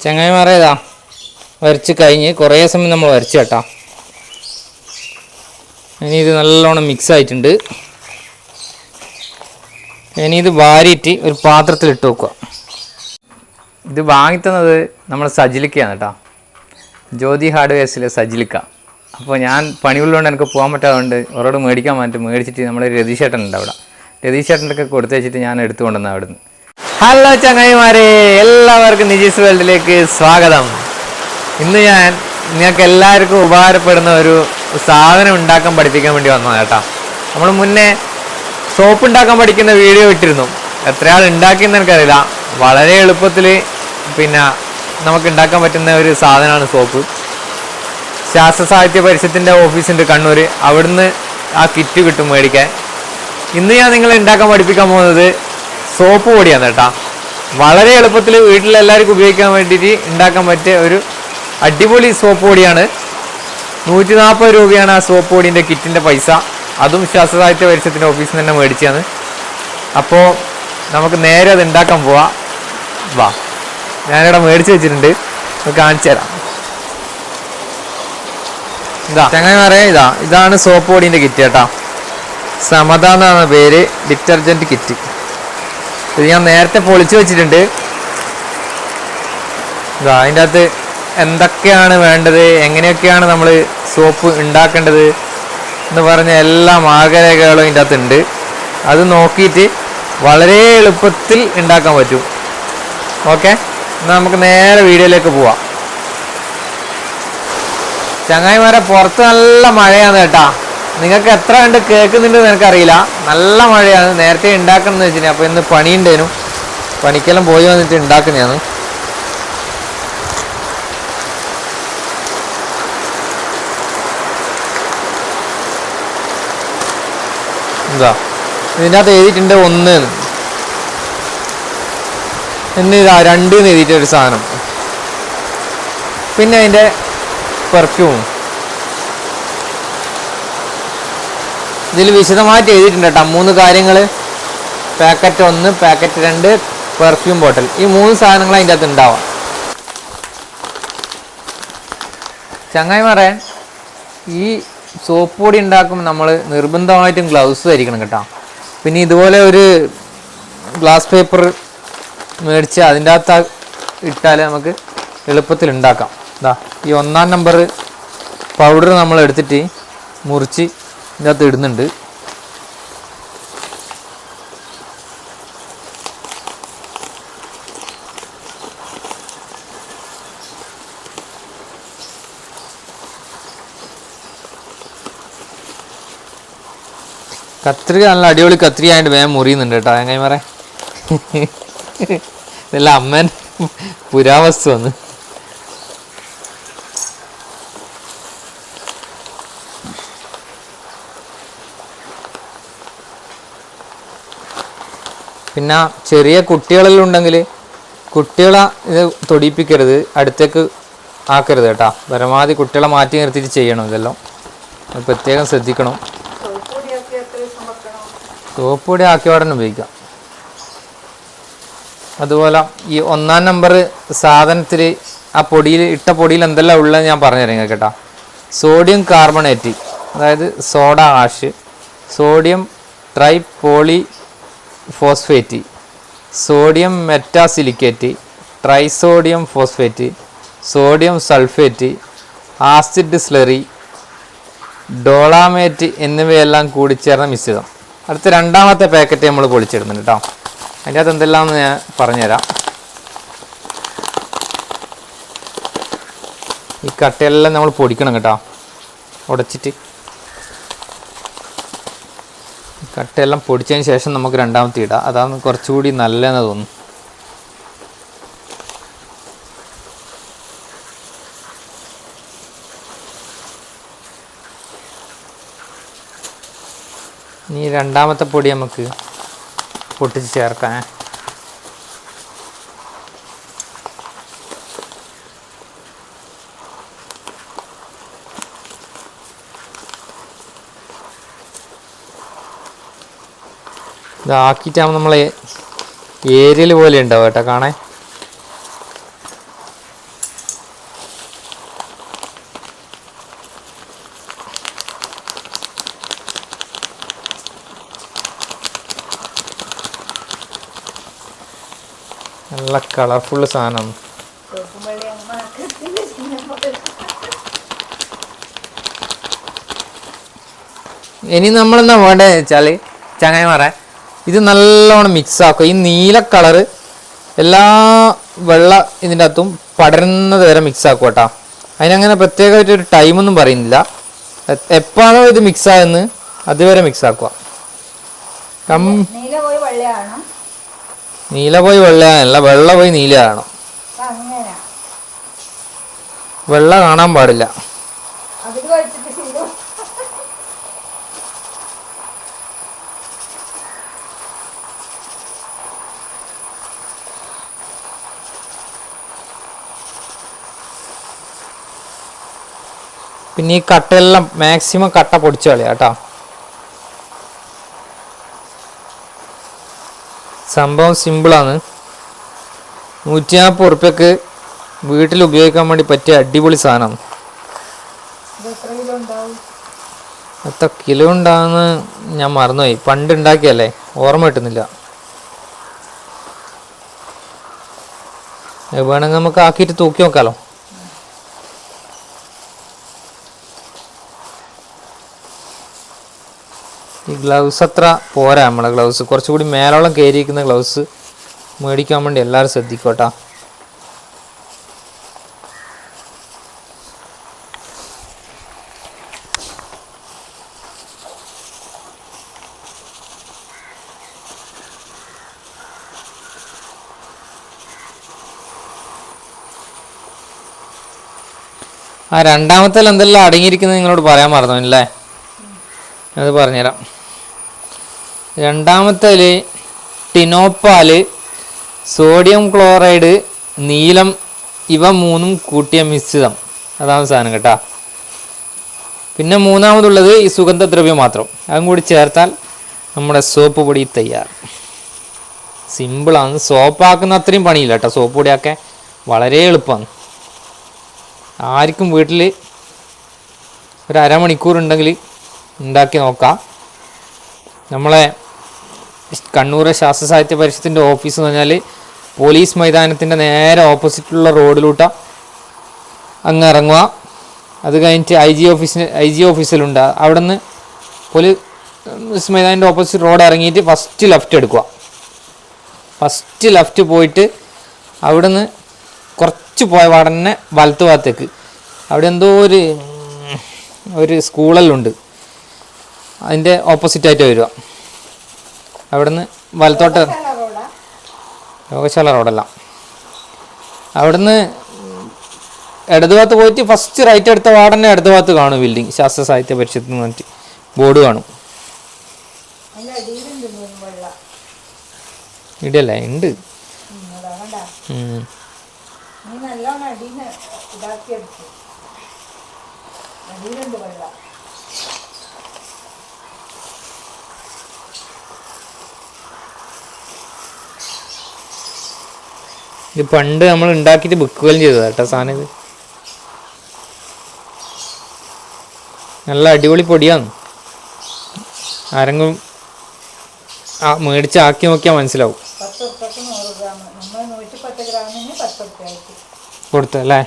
ചങ്ങായിമാരെ ഇതാ വരച്ച് കഴിഞ്ഞ് കുറേ സമയം നമ്മൾ വരച്ച് കേട്ടോ. ഇനി ഇത് നല്ലോണം മിക്സ് ആയിട്ടുണ്ട്. ഇനി ഇത് വാരിയിട്ട് ഒരു പാത്രത്തിലിട്ട് വെക്കുക. ഇത് വാങ്ങിത്തന്നത് നമ്മൾ സജിലിക്കയാണ് കേട്ടോ, ജ്യോതി ഹാർഡ്വെയർസിലെ സജിലിക്ക. അപ്പോൾ ഞാൻ പണിയുള്ളതുകൊണ്ട് എനിക്ക് പോകാൻ പറ്റാത്തതുകൊണ്ട് അവരോട് മേടിക്കാൻ വേണ്ടിയിട്ട് മേടിച്ചിട്ട് നമ്മൾ രതീഷേട്ടൻ ഉണ്ട് അവിടെ, രതീഷേട്ടൻ്റെ ഒക്കെ കൊടുത്തു വെച്ചിട്ട് ഞാൻ എടുത്തുകൊണ്ടുവന്നത് അവിടുന്ന്. ഹലോ ചങ്ങായിമാരെ, എല്ലാവർക്കും നിജീസ് വേൾഡിലേക്ക് സ്വാഗതം. ഇന്ന് ഞാൻ നിങ്ങൾക്ക് എല്ലാവർക്കും ഉപകാരപ്പെടുന്ന ഒരു സാധനം ഉണ്ടാക്കാൻ പഠിപ്പിക്കാൻ വേണ്ടി വന്നതാണ് കേട്ടോ. നമ്മൾ മുന്നേ സോപ്പ് ഉണ്ടാക്കാൻ പഠിക്കുന്ന വീഡിയോ ഇട്ടിരുന്നു. എത്രയാൾ ഉണ്ടാക്കിയെന്ന് എനിക്കറിയില്ല. വളരെ എളുപ്പത്തിൽ പിന്നെ നമുക്ക് ഉണ്ടാക്കാൻ പറ്റുന്ന ഒരു സാധനമാണ് സോപ്പ്. ശാസ്ത്ര സാഹിത്യ പരിഷത്തിൻ്റെ ഓഫീസുണ്ട് കണ്ണൂർ, അവിടുന്ന് ആ കിറ്റ് കിട്ടും മേടിക്കാൻ. ഇന്ന് ഞാൻ നിങ്ങളെ ഉണ്ടാക്കാൻ പഠിപ്പിക്കാൻ പോകുന്നത് സോപ്പ് പൊടിയാണ് കേട്ടോ. വളരെ എളുപ്പത്തിൽ വീട്ടിലെല്ലാവർക്കും ഉപയോഗിക്കാൻ വേണ്ടിയിട്ട് ഉണ്ടാക്കാൻ പറ്റിയ ഒരു അടിപൊളി സോപ്പ് പൊടിയാണ്. 140 രൂപയാണ് ആ സോപ്പ് പൊടീൻ്റെ കിറ്റിൻ്റെ പൈസ. അതും ശാസ്ത്ര സാഹിത്യ പരിഷത്തിൻ്റെ ഓഫീസിൽ നിന്ന് തന്നെ മേടിച്ചാണ്. അപ്പോൾ നമുക്ക് നേരെ അത് ഉണ്ടാക്കാൻ പോവാം. വാ, ഞാനിവിടെ മേടിച്ച് വെച്ചിട്ടുണ്ട്, കാണിച്ചു തരാം. ഇതാ ചങ്ങായിമാരെ, ഇതാണ് സോപ്പ് പൊടീൻ്റെ കിറ്റ് കേട്ടോ. സമത എന്നാണ് പേര്, ഡിറ്റർജൻറ്റ് കിറ്റ്. ഇത് ഞാൻ നേരത്തെ പൊളിച്ചു വെച്ചിട്ടുണ്ട്. ഇതാ അതിൻ്റെ അകത്ത് എന്തൊക്കെയാണ് വേണ്ടത്, എങ്ങനെയൊക്കെയാണ് നമ്മൾ സോപ്പ് ഉണ്ടാക്കേണ്ടത് എന്ന് പറഞ്ഞ എല്ലാ മാർഗ്ഗരേഖകളും ഇതിൻ്റെ അകത്തുണ്ട്. അത് നോക്കിയിട്ട് വളരെ എളുപ്പത്തിൽ ഉണ്ടാക്കാൻ പറ്റും. ഓക്കെ, എന്നാൽ നമുക്ക് നേരെ വീഡിയോയിലേക്ക് പോവാം. ചങ്ങായിമാരെ, പുറത്ത് നല്ല മഴയാണ് കേട്ടാ. നിങ്ങൾക്ക് എത്ര കണ്ട് കേൾക്കുന്നുണ്ടെന്ന് എനിക്കറിയില്ല. നല്ല മഴയാണ്. നേരത്തെ ഉണ്ടാക്കണം എന്ന് വെച്ചിട്ടുണ്ടെങ്കിൽ അപ്പോൾ ഇന്ന് പണിയുണ്ടേനും, പണിക്കെല്ലാം പോയി വന്നിട്ട് ഉണ്ടാക്കുന്നതാണ്. എന്താ ഇതിൻ്റെ അകത്ത് എഴുതിയിട്ടുണ്ട് 1 എന്ന്, ഇതാ 2 എന്ന് എഴുതിയിട്ടൊരു സാധനം. പിന്നെ അതിൻ്റെ പെർഫ്യൂം ഇതിൽ വിശദമായിട്ട് എഴുതിയിട്ടുണ്ട് കേട്ടോ. 3 കാര്യങ്ങൾ: പാക്കറ്റ് 1, പാക്കറ്റ് 2, പെർഫ്യൂം ബോട്ടിൽ. ഈ 3 സാധനങ്ങൾ അതിൻ്റെ അകത്ത് ഉണ്ടാവാം. ചങ്ങായിമാരെ, ഈ സോപ്പ് പൊടി ഉണ്ടാക്കുമ്പോൾ നമ്മൾ നിർബന്ധമായിട്ടും ഗ്ലൗസ് ധരിക്കണം കേട്ടോ. പിന്നെ ഇതുപോലെ ഒരു ഗ്ലാസ് പേപ്പർ മേടിച്ച് അതിൻ്റെ അകത്ത് ഇട്ടാൽ നമുക്ക് എളുപ്പത്തിൽ ഉണ്ടാക്കാം. ഇതാ ഈ 1-ാം നമ്പർ പൗഡർ നമ്മൾ എടുത്തിട്ട് മുറിച്ച് ഇതിൻ്റെ അകത്ത് ഇടുന്നുണ്ട്. കത്രിക നല്ല അടിപൊളി കത്രികയായിട്ട് വേഗം മുറിയുന്നുണ്ട് കേട്ടോ ചങ്ങായിമാരെ. ഇതെല്ലാം അമ്മൻ പുരാവസ്തു വന്ന്. പിന്നെ ചെറിയ കുട്ടികളിലുണ്ടെങ്കിൽ കുട്ടികളെ ഇത് തൊടിയിപ്പിക്കരുത്, അടുത്തേക്ക് ആക്കരുത് കേട്ടോ. പരമാവധി കുട്ടികളെ മാറ്റി നിർത്തിയിട്ട് ചെയ്യണം. ഇതെല്ലാം പ്രത്യേകം ശ്രദ്ധിക്കണം. സോപ്പ് പൊടി ആക്കിയ ഉടനെ ഉപയോഗിക്കാം. അതുപോലെ ഈ 1-ാം നമ്പർ സാധനത്തിൽ ആ പൊടിയിൽ ഇട്ട പൊടിയിൽ എന്തെല്ലാം ഉള്ളത് ഞാൻ പറഞ്ഞുതരാം കേട്ടോ. സോഡിയം കാർബണേറ്റ്, അതായത് soda ash, sodium tripolyphosphate, sodium metasilicate, trisodium phosphate, sodium sulphate, acid slurry, dolomite എന്നിവയെല്ലാം കൂടിച്ചേർന്ന മിശ്രിതം. അടുത്ത 2-ാമത്തെ പാക്കറ്റ് നമ്മൾ പൊളിച്ചിടുന്നുണ്ട് കേട്ടോ. അതിൻ്റെ അകത്ത് എന്തെല്ലാമെന്ന് ഞാൻ പറഞ്ഞുതരാം. ഈ കട്ടയെല്ലാം നമ്മൾ പൊടിക്കണം കേട്ടോ, ഉടച്ചിട്ട്. കട്ടയെല്ലാം പൊടിച്ചതിന് ശേഷം നമുക്ക് 2-ാമത്തെ ഇടാം. അതാണ് കുറച്ചുകൂടി നല്ലതെന്ന് തോന്നുന്നു. ഇനി 2-ാമത്തെ പൊടി നമുക്ക് പൊട്ടിച്ച് ചേർക്കാം. ഇതാക്കിയിട്ടാകുമ്പോൾ നമ്മൾ ഏരിയൽ പോലെ ഉണ്ടാവും കേട്ടോ കാണാൻ. നല്ല കളർഫുള്ള് സാധനം. ഇനി നമ്മളെന്താ വേണ്ടതെന്ന് വെച്ചാൽ ചങ്ങായിമാരെ, ഇത് നല്ലോണം മിക്സ് ആക്കുക. ഈ നീല കളറ് എല്ലാ വെള്ള ഇതിൻ്റെ അകത്തും പടരുന്നത് വരെ മിക്സ് ആക്കുക കേട്ടോ. അതിനങ്ങനെ പ്രത്യേകമായിട്ടൊരു ടൈമൊന്നും പറയുന്നില്ല. എപ്പോഴാണോ ഇത് മിക്സ് ആയെന്ന് അതുവരെ മിക്സ് ആക്കുക. നീല പോയി വെള്ളയാണല്ല, വെള്ള പോയി നീലയാണോ. വെള്ള കാണാൻ പാടില്ല. പിന്നെ ഈ കട്ടയെല്ലാം മാക്സിമം കട്ട പൊടിച്ചു കളയാം കേട്ടോ. സംഭവം സിമ്പിളാണ്. 140 ഉറുപ്പ്യക്ക് വീട്ടിൽ ഉപയോഗിക്കാൻ വേണ്ടി പറ്റിയ അടിപൊളി സാധനമാണ്. എത്ര കിലോ ഉണ്ടാകുന്ന ഞാൻ മറന്നുപോയി, പണ്ട് ഉണ്ടാക്കിയല്ലേ, ഓർമ്മ കിട്ടുന്നില്ല. വേണമെങ്കിൽ നമുക്ക് ആക്കിയിട്ട് തൂക്കി നോക്കാമല്ലോ. ഈ ഗ്ലൗസ് അത്ര പോരാ, നമ്മളെ ഗ്ലൗസ് കുറച്ചുകൂടി മേലോളം കയറിയിരിക്കുന്ന ഗ്ലൗസ് മേടിക്കാൻ വേണ്ടി എല്ലാവരും ശ്രദ്ധിക്കോട്ടാ. ആ രണ്ടാമത്തെ എന്തെല്ലാം അടങ്ങിയിരിക്കുന്നത് നിങ്ങളോട് പറയാൻ മറന്നു അല്ലേ? അത് പറഞ്ഞുതരാം. രണ്ടാമത്തേൽ ടിനോപ്പാല്, സോഡിയം ക്ലോറൈഡ്, നീലം, ഇവ മൂന്നും കൂട്ടിയ മിശ്രിതം. അതാണ് സാധനം കേട്ടോ. പിന്നെ മൂന്നാമതുള്ളത് ഈ സുഗന്ധദ്രവ്യം മാത്രം. അതും കൂടി ചേർത്താൽ നമ്മുടെ സോപ്പ് പൊടി തയ്യാർ. സിമ്പിളാണ്. സോപ്പാക്കുന്ന അത്രയും പണിയില്ല കേട്ടോ. സോപ്പ് പൊടിയൊക്കെ വളരെ എളുപ്പമാണ്. ആർക്കും വീട്ടിൽ ഒരു അരമണിക്കൂർ ഉണ്ടെങ്കിൽ ഉണ്ടാക്കി നോക്കാം. നമ്മളെ കണ്ണൂർ ശാസ്ത്ര സാഹിത്യ പരിഷത്തിൻ്റെ ഓഫീസ് എന്ന് പറഞ്ഞാൽ പോലീസ് മൈതാനത്തിൻ്റെ നേരെ ഓപ്പോസിറ്റുള്ള റോഡിലൂട്ടാ അങ്ങ് ഇറങ്ങുക. അത് കഴിഞ്ഞിട്ട് ഐ ജി ഓഫീസിലുണ്ട്. അവിടെ നിന്ന് പോലീസ് മൈതാനിൻ്റെ ഓപ്പോസിറ്റ് റോഡ് ഇറങ്ങിയിട്ട് ഫസ്റ്റ് ലെഫ്റ്റ് എടുക്കുക. ഫസ്റ്റ് ലെഫ്റ്റ് പോയിട്ട് അവിടെ നിന്ന് കുറച്ച് പോയ പാടന്നെ വലത്ത് ഭാഗത്തേക്ക് അവിടെ എന്തോ ഒരു സ്കൂളെല്ലാം ഉണ്ട്. അതിൻ്റെ ഓപ്പോസിറ്റായിട്ട് വരിക. അവിടെ നിന്ന് വലത്തോട്ട്, യോഗശാല റോഡല്ല, അവിടെ നിന്ന് ഇടതുഭാഗത്ത് പോയിട്ട് ഫസ്റ്റ് റൈറ്റ് എടുത്ത വാർഡന്നെ ഇടതുഭാഗത്ത് കാണും ബിൽഡിങ്, ശാസ്ത്ര സാഹിത്യ പരിഷത്ത് എന്ന് പറഞ്ഞിട്ട് ബോർഡ് കാണും. ഇടല്ലേ ഉണ്ട്. ഇത് പണ്ട് നമ്മൾ ഉണ്ടാക്കിയിട്ട് വിൽക്കുകയും ചെയ്തതാ കേട്ടോ സാധനം. ഇത് നല്ല അടിപൊളി പൊടിയാണ്. ആരെങ്കിലും മേടിച്ച് ആക്കി നോക്കിയാൽ മനസ്സിലാവും. കൊടുത്തല്ലേ?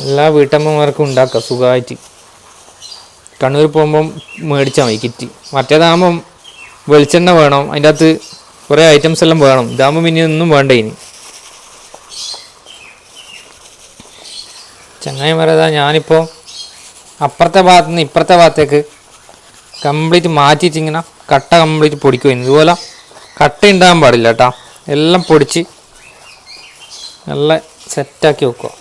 എല്ലാ വീട്ടമ്മമാർക്കും ഉണ്ടാക്കാം സുഖമായിട്ട്. കണ്ണൂർ പോകുമ്പം മേടിച്ചാൽ മതി കിറ്റ്. മറ്റേതാകുമ്പം വെളിച്ചെണ്ണ വേണം, അതിൻ്റെ അകത്ത് കുറേ ഐറ്റംസ് എല്ലാം വേണം. ഇതാകുമ്പോൾ പിന്നെ ഒന്നും വേണ്ട. ഇനി ചങ്ങായിമാരേതാ ഞാനിപ്പോൾ അപ്പുറത്തെ ഭാഗത്തു നിന്ന് ഇപ്പുറത്തെ ഭാഗത്തേക്ക് കംപ്ലീറ്റ് മാറ്റിയിട്ട് ഇങ്ങനെ കട്ട കംപ്ലീറ്റ് പൊടിക്കും. ഇതുപോലെ കട്ട ഉണ്ടാകാൻ പാടില്ല കേട്ടോ. എല്ലാം പൊടിച്ച് നല്ല സെറ്റാക്കി വെക്കുക.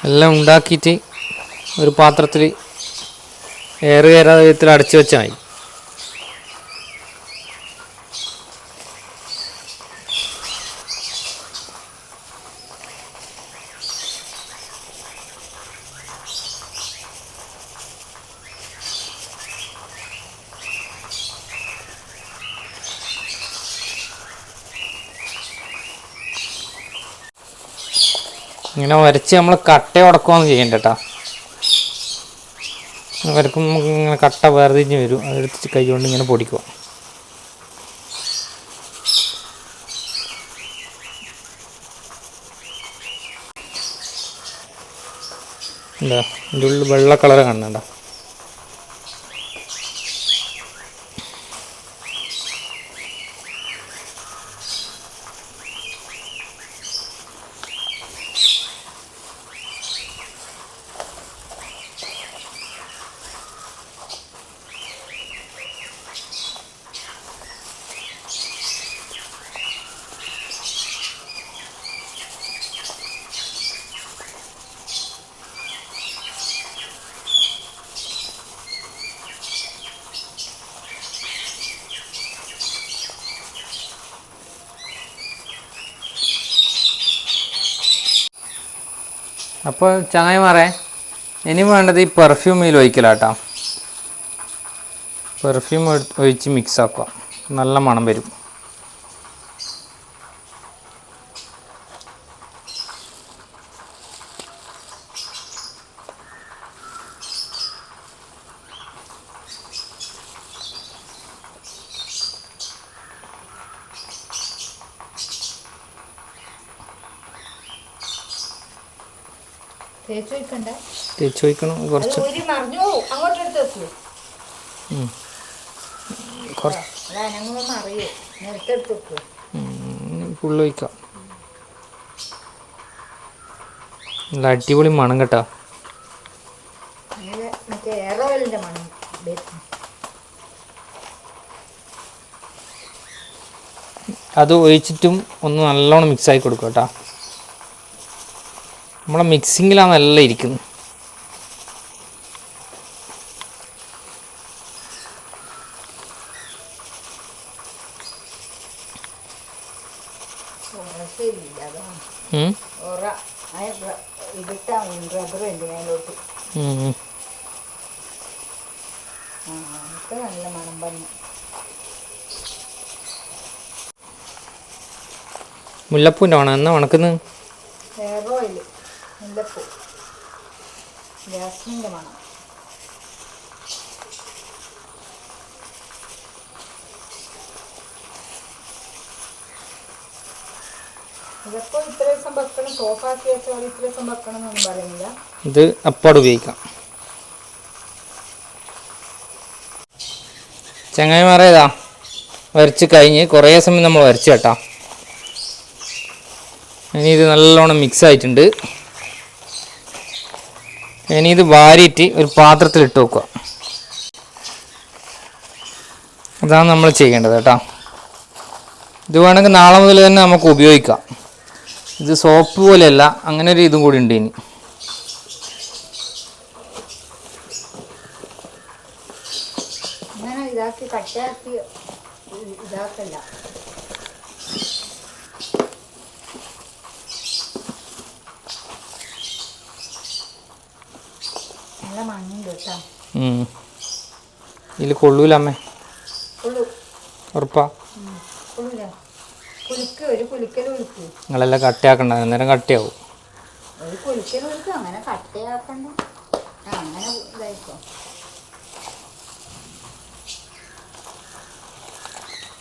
എല്ലാം ഉണ്ടാക്കിയിട്ട് ഒരു പാത്രത്തിൽ എയർ കയറാതെ വിധത്തിൽ അടച്ചു വെച്ചാൽ മതി. ഇങ്ങനെ വരച്ച് നമ്മൾ കട്ട ഉടക്കുകയൊന്നും ചെയ്യണ്ട കേട്ടോ. വരക്കുമ്പോൾ ഇങ്ങനെ കട്ട വേർതിരിഞ്ഞ് വരും, അതെടുത്ത് കൈ കൊണ്ട് ഇങ്ങനെ പൊടിക്കുക. എന്താ ഇതിൻ്റെ ഉള്ളിൽ വെള്ള കളർ കാണണ്ട. അപ്പോൾ ചങ്ങായിമാരെ, ഇനി വേണ്ടത് ഈ പെർഫ്യൂമിൽ ഒഴിക്കലാട്ടോ. പെർഫ്യൂം ഒഴിച്ച് മിക്സ് ആക്കുക, നല്ല മണം വരും. തേച്ച് വയ്ക്കണം കുറച്ച്. ഫുള്ള് വയ്ക്കാം. നല്ല അടിപൊളി മണം കേട്ടോ. അത് ഒഴിച്ചിട്ടും ഒന്ന് നല്ലോണം മിക്സാക്കി കൊടുക്കുക കേട്ടോ. നമ്മളെ മിക്സിങ്ങിലാണ് നല്ല ഇരിക്കുന്നത്. മുല്ലപ്പൂൻ്റെ വേണം എന്നാ ഉണക്കുന്നത്? മുല്ലപ്പൂ ജാസ്മിൻ്റെ മണം. ഇതിപ്പോൾ ഇത്ര ദിവസം വെക്കണം, സോഫാക്കി വെച്ചാൽ ഇത്ര ദിവസം വെക്കണം എന്നൊന്നും പറയുന്നില്ല. ഇത് അപ്പാട് ഉപയോഗിക്കാം. ചങ്ങായിമാരേതാ വരച്ച് കഴിഞ്ഞ് കുറേ സമയം നമ്മൾ വരച്ച് കേട്ടോ. ഇനി ഇത് നല്ലോണം മിക്സ് ആയിട്ടുണ്ട്. ഇനി ഇത് വാരിയിട്ട് ഒരു പാത്രത്തിലിട്ട് വെക്കുക. അതാണ് നമ്മൾ ചെയ്യേണ്ടത് കേട്ടോ. ഇത് വേണമെങ്കിൽ നാളെ മുതൽ തന്നെ നമുക്ക് ഉപയോഗിക്കാം. ഇത് സോപ്പ് പോലെയല്ല, അങ്ങനെ ഒരു ഇതും കൂടി ഉണ്ട്. ഇനി ഇതാക്കി കട്ടയാക്കി ഇതാക്കല്ല. ഇതിൽ കൊള്ളൂല അമ്മേ, ഉറപ്പാ? നിങ്ങളെല്ലാം കട്ടയാക്കണ്ട, അന്നേരം കട്ടയാവും.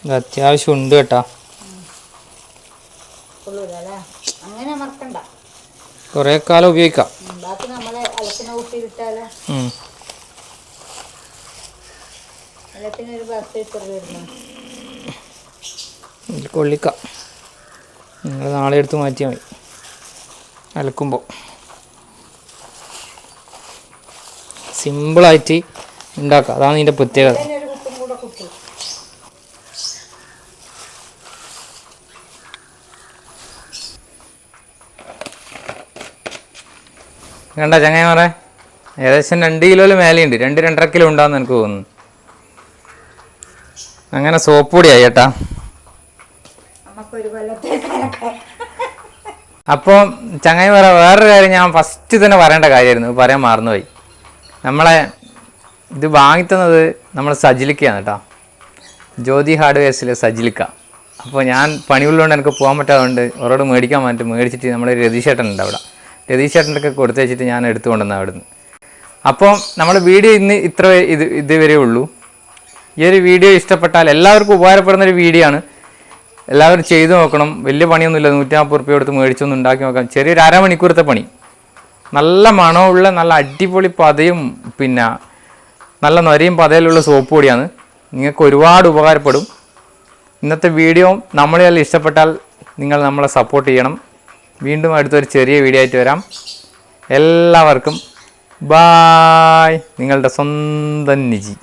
ഇത് അത്യാവശ്യം ഉണ്ട് കേട്ടാ. കുറേ കാലം ഉപയോഗിക്കാം. കൊള്ളിക്കാം. നിങ്ങൾ നാളെ എടുത്ത് മാറ്റിയാൽ മതി അലക്കുമ്പോൾ. സിമ്പിളായിട്ട് ഉണ്ടാക്കാം, അതാണ് ഇതിൻ്റെ പ്രത്യേകത. കണ്ട ചങ്ങായിമാരെ, ഏകദേശം 2 കിലോയിൽ മേലെയുണ്ട്. 2-2.5 കിലോ ഉണ്ടാകുമെന്ന് എനിക്ക് തോന്നുന്നു. അങ്ങനെ സോപ്പ് പൊടിയായി കേട്ടാ. അപ്പോൾ ചങ്ങായിമാര, വേറൊരു കാര്യം ഞാൻ ഫസ്റ്റ് തന്നെ പറയേണ്ട കാര്യമായിരുന്നു, പറയാൻ മറന്നുപോയി. നമ്മളെ ഇത് വാങ്ങിത്തന്നത് നമ്മൾ സജിലിക്കയാണ് കേട്ടോ. ജ്യോതി ഹാർഡ്വെയർസിലെ സജിലിക്ക. അപ്പോൾ ഞാൻ പണിയുള്ളതുകൊണ്ട് എനിക്ക് പോകാൻ പറ്റാത്തതുകൊണ്ട് അവരോട് മേടിക്കാൻ വേണ്ടിയിട്ട് മേടിച്ചിട്ട് നമ്മുടെ രതീഷേട്ടനുണ്ട് അവിടെ. രതീഷ് ചേട്ടൻ്റെ കൊടുത്തു വെച്ചിട്ട് ഞാൻ എടുത്തുകൊണ്ടുവന്ന അവിടുന്ന്. അപ്പോൾ നമ്മൾ വീഡിയോ ഇന്ന് ഇതുവരെ ഉള്ളൂ. ഈ ഒരു വീഡിയോ ഇഷ്ടപ്പെട്ടാൽ എല്ലാവർക്കും ഉപകാരപ്പെടുന്നൊരു വീഡിയോ ആണ്. എല്ലാവരും ചെയ്തു നോക്കണം. വലിയ പണിയൊന്നുമില്ല, 140 രൂപ കൊടുത്ത് മേടിച്ചൊന്നും ഉണ്ടാക്കി നോക്കാം. ചെറിയൊരു അരമണിക്കൂറത്തെ പണി. നല്ല മണമുള്ള നല്ല അടിപൊളി പതയും പിന്നെ നല്ല നൊരയും പതയിലുള്ള സോപ്പ് പൊടിയാണ്. നിങ്ങൾക്ക് ഒരുപാട് ഉപകാരപ്പെടും. ഇന്നത്തെ വീഡിയോ നമ്മളെല്ലാം ഇഷ്ടപ്പെട്ടാൽ നിങ്ങൾ നമ്മളെ സപ്പോർട്ട് ചെയ്യണം. വീണ്ടും അടുത്തൊരു ചെറിയ വീഡിയോ ആയിട്ട് വരാം. എല്ലാവർക്കും ബായ്. നിങ്ങളുടെ സ്വന്തം നിജി.